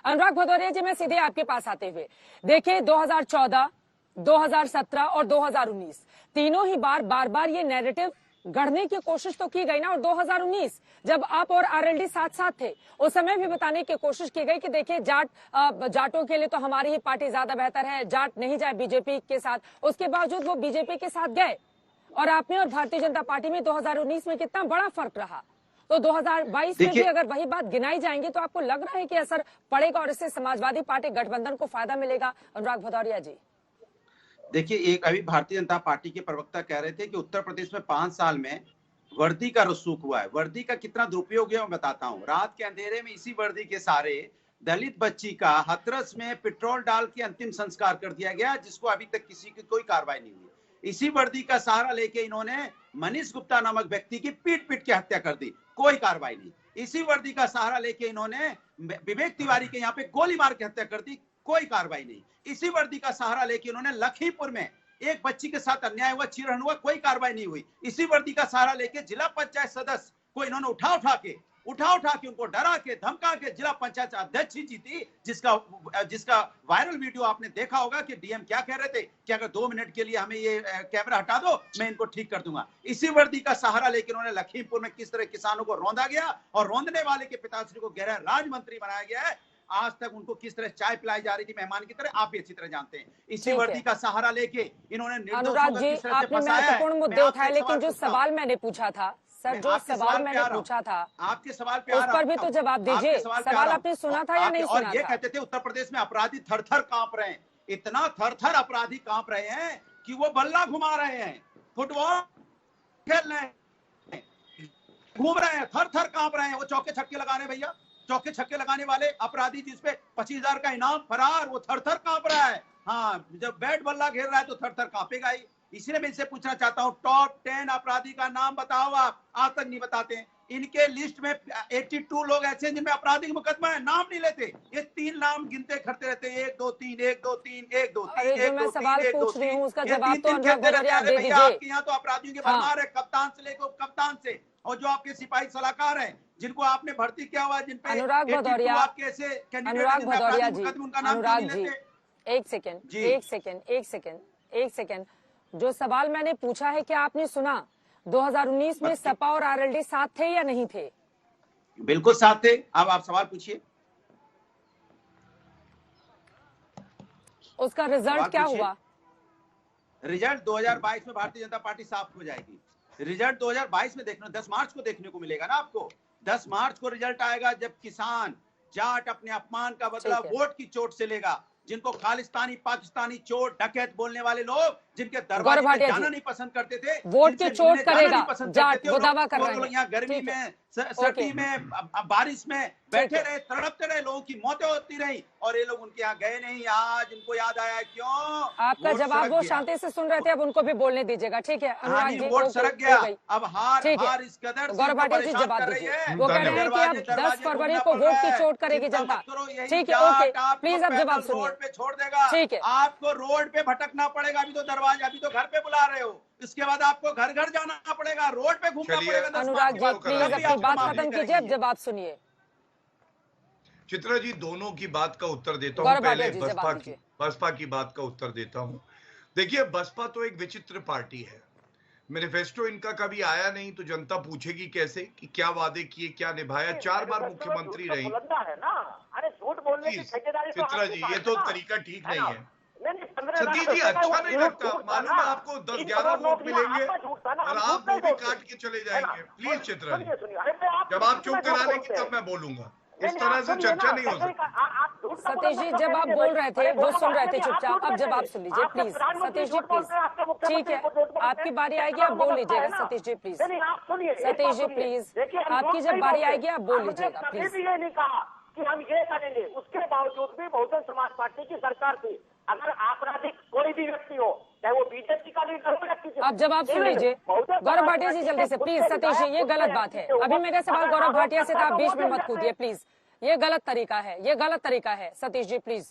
अनुराग भदौरिया जी, मैं सीधे आपके पास आते हुए, देखिए 2014, 2017 और 2019 तीनों ही बार बार ये नैरेटिव गढ़ने की कोशिश तो की गई ना। और 2019 जब आप और आरएलडी साथ साथ थे, उस समय भी बताने की कोशिश की गई कि देखिए जाटों के लिए तो हमारी ही पार्टी ज्यादा बेहतर है, जाट नहीं जाए बीजेपी के साथ। उसके बावजूद वो बीजेपी के साथ गए और आप में और भारतीय जनता पार्टी में 2019 में कितना बड़ा फर्क रहा। तो 2022 में भी अगर वही बात गिनाई जाएंगी तो आपको लग रहा है कि असर पड़ेगा और इससे समाजवादी पार्टी गठबंधन को फायदा मिलेगा? अनुराग भदौरिया जी, देखिए, एक अभी भारतीय जनता पार्टी के प्रवक्ता कह रहे थे कि उत्तर प्रदेश में 5 साल में वर्दी का रसूख हुआ है। वर्दी का कितना दुरुपयोग है मैं बताता हूँ। रात के अंधेरे में इसी वर्दी के सारे दलित बच्ची का हाथरस में पेट्रोल डाल के अंतिम संस्कार कर दिया गया, जिसको अभी तक किसी की कोई कार्रवाई नहीं हुई। इसी वर्दी का सहारा लेके इन्होंने मनीष गुप्ता नामक व्यक्ति की पीट पीट के हत्या कर दी, कोई कार्रवाई नहीं। इसी वर्दी का सहारा लेके इन्होंने विवेक तिवारी के यहाँ पे गोली मार के हत्या कर दी, कोई कार्रवाई नहीं। इसी वर्दी का सहारा लेके उन्होंने लखीमपुर में एक बच्ची के साथ अन्याय हुआ, चीरहरण हुआ, कोई कार्रवाई नहीं हुई। इसी वर्दी का सहारा लेके जिला पंचायत सदस्य को इन्होंने उठा उठा के उनको डरा के धमका के जिला पंचायत अध्यक्ष ही जीती, जिसका वायरल वीडियो आपने देखा होगा कि डीएम क्या कह रहे थे कि अगर 2 मिनट के लिए हमें ये कैमरा हटा दो, मैं इनको ठीक कर दूंगा। इसी वर्दी का सहारा लेकर उन्होंने लखीमपुर में किस तरह किसानों को रौंदा गया और रौंदने वाले के पिताश्री को गृह राज्य मंत्री बनाया गया है। आज तक उनको किस तरह चाय पिलाई जा रही थी मेहमान की तरह, आप भी अच्छी तरह जानते हैं। इसी वर्दी का सहारा लेके इन्होंने अनुराग जी, आपने महत्वपूर्ण मुद्दे उठाए, लेकिन जो सवाल मैंने पूछा था सर, जो सवाल मैंने पूछा था आपके सवाल पे उस पर भी तो जवाब दीजिए। सवाल आपने सुना था या नहीं सुना? और ये कहते थे उत्तर प्रदेश में अपराधी थर थर कांप रहे हैं, इतना थर थर अपराधी कांप रहे हैं कि वो बल्ला घुमा रहे हैं, फुटबॉल खेल रहे हैं, घूम रहे हैं, थर थर कांप रहे हैं। वो चौके छक्के लगाने, भैया चौके छक्के लगाने वाले अपराधी जिसपे 25,000 का इनाम फरार, वो थर थर कांप रहा है। हाँ, जब बैट बल्ला घेर रहा है तो थर थर कांपेगा ही। इसलिए मैं इनसे पूछना चाहता हूँ, टॉप 10 अपराधी का नाम बताओ आप। आज तक नहीं बताते हैं। इनके लिस्ट में 82 लोग ऐसे हैं जिनमें आपराधिक मुकदमा है, नाम नहीं लेते। ये 3 नाम गिनते करते रहते हैं, 1 2 3 1 2 3 1 2 3 1 2 3 1 2 3। उसका जवाब तो अनुराग भदौरिया दे दीजिए। आपके यहाँ तो अपराधियों के भरमार है, कप्तान से लेकर कप्तान से, और जो आपके सिपाही सलाहकार हैं जिनको आपने भर्ती किया हुआ है, जिन पे अनुराग भदौरिया, अनुराग भदौरिया जी, अनुराग जी, एक सेकेंड, जो सवाल मैंने पूछा है क्या आपने सुना? 2019 में सपा और आरएलडी साथ थे या नहीं थे? बिल्कुल साथ थे। अब आप सवाल पूछिए। उसका रिजल्ट क्या हुआ? रिजल्ट 2022 में भारतीय जनता पार्टी साफ हो जाएगी। रिजल्ट 2022 में देखना, 10 मार्च को देखने को मिलेगा ना आपको। 10 मार्च को रिजल्ट आएगा, जब किसान जाट अपने अपमान का बदला वोट की चोट से लेगा। जिनको खालिस्तानी पाकिस्तानी चोर डकैत बोलने वाले लोग, जिनके दरबार में जाना नहीं पसंद करते थे, वोट की चोट करेगा जाट, वो दावा कर रहे हैं। यहाँ गर्मी में, सर्दी में, बारिश में बैठे रहे, तड़पते रहे, लोगों की मौतें होती रही और ये लोग उनके यहाँ गए नहीं। आज इनको याद आया क्यों? आपका जवाब वो शांति से सुन रहे थे, अब उनको भी बोलने दीजिएगा, ठीक है? अनुराग जी, वोट सड़क गया, अब हार इस कदर गौरव भाटिया जी जवाब दीजिए। वो कह रहे हैं कि अब 10 फरवरी को वोट की चोट करेगी जनता, ठीक है? ओके, प्लीज अब जवाब सुनिए। रोड पे छोड़ देगा, ठीक है? आपको रोड पे भटकना पड़ेगा। अभी तो दरवाजा, अभी तो घर पे बुला रहे हो, इसके बाद आपको घर घर जाना पड़ेगा, रोड पे घूमना पड़ेगा। अनुराग जी, प्लीज अपनी बात खत्म कीजिए, अब जवाब सुनिए। चित्रा जी, दोनों की बात का उत्तर देता हूँ। पहले बसपा की बात का उत्तर देता हूँ। देखिए, बसपा तो एक विचित्र पार्टी है। मैनिफेस्टो इनका कभी आया नहीं, तो जनता पूछेगी कैसे कि क्या वादे किए, क्या निभाया। 4 बार मुख्यमंत्री रही। चित्रा जी, ये तो तरीका ठीक नहीं है। सतीश जी, अच्छा नहीं लगता, मालूम है आपको 10-11 वोट मिलेंगे और आप वो भी काट के चले जाएंगे। प्लीज चित्रा जी, जब आप चुप करा लेंगे तब मैं बोलूंगा। इस तरह से चर्चा नहीं हो सकती। सतीश जी, जब आप बोल रहे थे वो सुन रहे थे चुपचाप, अब जवाब सुन लीजिए प्लीज। सतीश जी प्लीज, ठीक है, आपकी बारी आएगी, आप बोल लीजिएगा। सतीश जी प्लीज, सतीश जी प्लीज, आपकी जब बारी आएगी आप बोल लीजिएगा प्लीज। कि हम ये करेंगे, उसके बावजूद भी बहुजन समाज पार्टी की सरकार थी। अगर आपराधिक कोई भी व्यक्ति हो, चाहे वो बीजेपी का लीडर हो या किसी, आप जवाब सुन लीजिए। गौरव भाटिया जी जल्दी से प्लीज। सतीश जी, ये गलत बात है। अभी मेरा सवाल गौरव भाटिया से था, आप बीच में मत कूदिए प्लीज। ये गलत तरीका है, ये गलत तरीका है। सतीश जी प्लीज,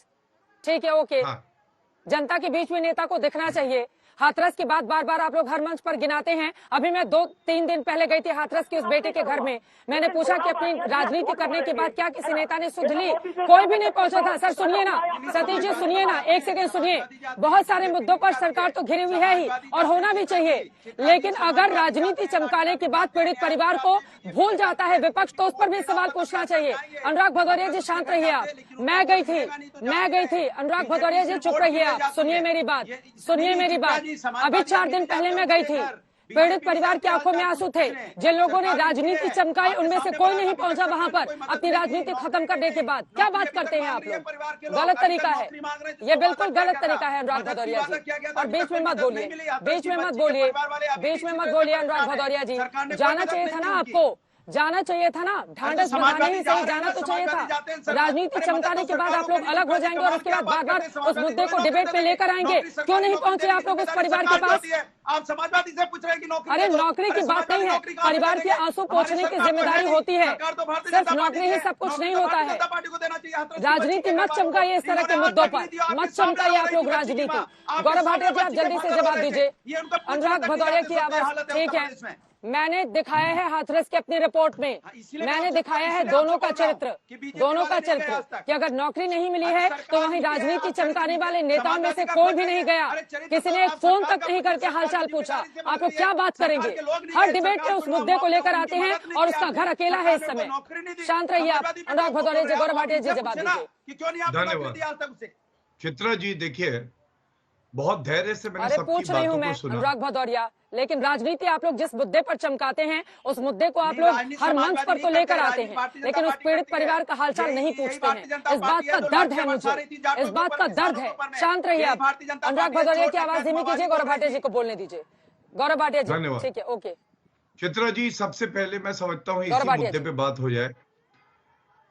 ठीक है? ओके, जनता के बीच में नेता को दिखना चाहिए। हाथरस की बात बार बार आप लोग हर मंच पर गिनाते हैं। अभी मैं 2-3 दिन पहले गई थी हाथरस की उस बेटे के घर में। मैंने पूछा कि अपनी राजनीति करने के बाद क्या किसी नेता ने सुध ली? कोई भी नहीं पहुंचा था। सर सुनिए ना, सतीश जी सुनिए ना, एक सेकंड सुनिए। बहुत सारे मुद्दों पर सरकार तो घिरी हुई है ही और होना भी चाहिए, लेकिन अगर राजनीति चमकाने के बाद पीड़ित परिवार को भूल जाता है विपक्ष, तो उस पर भी सवाल पूछना चाहिए। अनुराग भदौरिया जी शांत रहिए आप। मैं गई थी। अनुराग भदौरिया जी चुप रहिए आप, सुनिए मेरी बात, सुनिए मेरी बात। अभी 4 दिन पहले मैं गई थी। पीड़ित परिवार की आंखों में आंसू थे। जिन लोगों ने राजनीति चमकाई उनमें से कोई नहीं पहुंचा वहां पर अपनी राजनीति खत्म करने के बाद। क्या बात करते हैं आप लोग? गलत तरीका है ये, बिल्कुल गलत तरीका है अनुराग भदौरिया जी। और बीच में मत बोलिए, बीच में मत बोलिए, बीच में मत बोलिए अनुराग भदौरिया जी। जाना चाहिए था ना आपको, जाना चाहिए था ना, ढांढस बंधाने ही सही जाना तो चाहिए था। राजनीति चमकाने के बाद आप लोग अलग हो जाएंगे और उसके बाद बार बार उस मुद्दे को डिबेट पे लेकर आएंगे। क्यों नहीं पहुंचे आप लोग उस परिवार के पास? आप समाजवादी से पूछ रहे हैं कि नौकरी, अरे नौकरी की बात नहीं है, परिवार के आंसू पोंछने की जिम्मेदारी होती है। सिर्फ नौकरी ही सब कुछ नहीं होता है। राजनीति मत चमकाइए इस तरह के मुद्दों पर, मत चमकाइए आप लोग राजनीति। गौरव भाटिया जी आप जल्दी से जवाब दीजिए। अनुराग भदौरिया की आवाज ठीक है। मैंने दिखाया है हाथरस की अपनी रिपोर्ट में, मैंने दिखाया है दोनों का चरित्र कि अगर नौकरी नहीं मिली है तो वहीं राजनीति चमकाने वाले नेताओं में से कोई भी नहीं गया। किसी ने एक फोन तक नहीं करके हालचाल पूछा। आप लोग क्या बात करेंगे? हर डिबेट में उस मुद्दे को लेकर आते हैं और उसका घर अकेला है इस समय। शांत रहिए आप। अनुराग भदौरिया जी, गौरव भाटिया जी जवाब दीजिए। धन्यवाद। चित्रा जी देखिए, बहुत धैर्य से मैंने सबकी पूछ रही हूँ मैं अनुराग भदौरिया, लेकिन राजनीति आप लोग जिस मुद्दे पर चमकाते हैं उस मुद्दे को आप लोग हर मंच पर तो लेकर आते हैं, लेकिन उस पीड़ित परिवार का हालचाल नहीं पूछते हैं। इस बात का दर्द है मुझे, इस बात का दर्द है। शांत रहिए आप। अनुराग भदौरिया की आवाज धीमी कीजिए, गौरव भाटिया जी को बोलने दीजिए। गौरव भाटिया जी ठीक है, ओके। चित्रा जी सबसे पहले मैं समझता हूँ इसी मुद्दे पे बात हो जाए।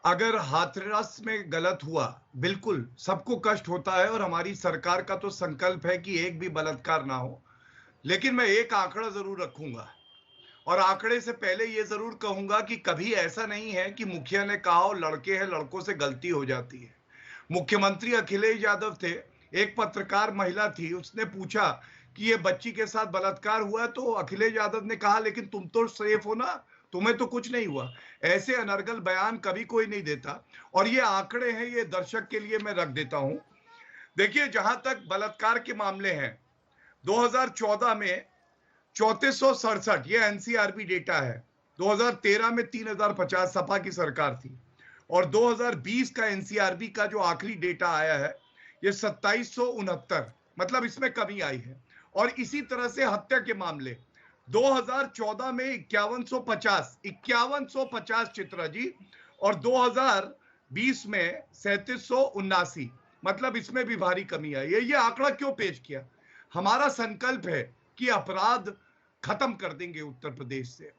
अगर हाथरस में गलत हुआ, बिल्कुल सबको कष्ट होता है और हमारी सरकार का तो संकल्प है कि एक भी बलात्कार ना हो, लेकिन मैं एक आंकड़ा जरूर रखूंगा और आंकड़े से पहले ये जरूर कहूंगा कि कभी ऐसा नहीं है कि मुखिया ने कहा और लड़के हैं लड़कों से गलती हो जाती है। मुख्यमंत्री अखिलेश यादव थे, एक पत्रकार महिला थी, उसने पूछा कि ये बच्ची के साथ बलात्कार हुआ है, तो अखिलेश यादव ने कहा लेकिन तुम तो सेफ हो ना, तुम्हें तो कुछ नहीं हुआ। ऐसे अनर्गल बयान कभी कोई नहीं देता और ये आंकड़े हैं, ये दर्शक के लिए मैं रख देता हूं। देखिए, जहां तक बलात्कार के मामले हैं, 2014 में 3467, ये एनसीआरबी डेटा है। 2013 में 3050, सपा की सरकार थी। और 2020 का एनसीआरबी का जो आखिरी डेटा आया है ये 2769, मतलब इसमें कमी आई है। और इसी तरह से हत्या के मामले 2014 में 5150 चित्रा जी, और 2020 में 3779, मतलब इसमें भी भारी कमी आई है। ये आंकड़ा क्यों पेश किया? हमारा संकल्प है कि अपराध खत्म कर देंगे उत्तर प्रदेश से।